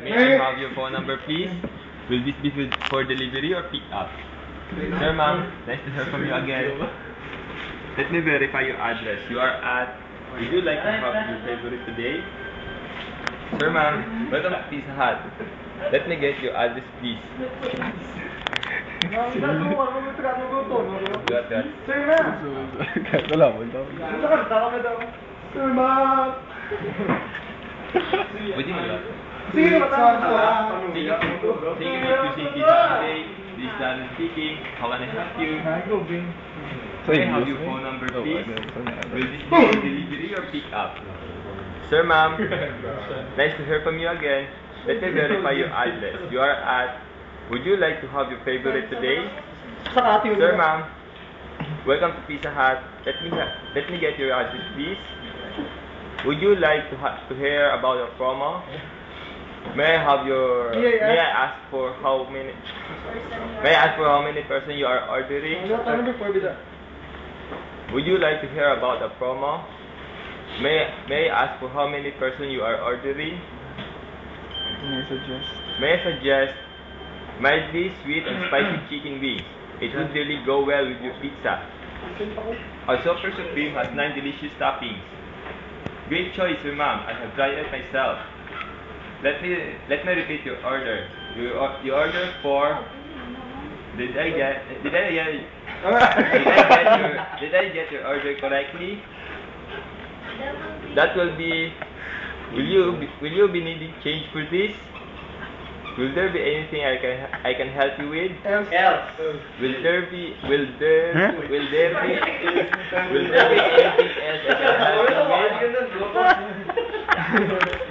May I have your phone number, please? Will this be for delivery or pick up? Sir, ma'am, nice to hear from you again. Let me verify your address. You are at... Would you like to have your favorite today? Sir, ma'am, welcome to Pizza Hut. Let me get your address, please. Got that. Sir, ma'am. Would you like? Sige, Thank you for choosing Pizza Hut today. This is Darren speaking. How can I help you? May I have your phone number, please? Will this be for delivery or pick up? Sir, ma'am, nice to hear from you again. Let me verify your address. You are at... Would you like to have your favorite today? Sir, ma'am, welcome to Pizza Hut. Let me get your address, please. Would you like to hear about your promo? May I have your... May I ask for how many... May I ask for how many person you are ordering? Would you like to hear about the promo? May I ask for how many person you are ordering? May I suggest mildly sweet and spicy chicken wings. It would really go well with your pizza. Our Super Supreme has 9 delicious toppings. Great choice, sir, ma'am. I have tried it myself. Let me repeat your order. You order for... Did I get your order correctly? That will be... Will you be needing change for this? Will there be anything I can help you with? Else. Will there be anything else I can help you with?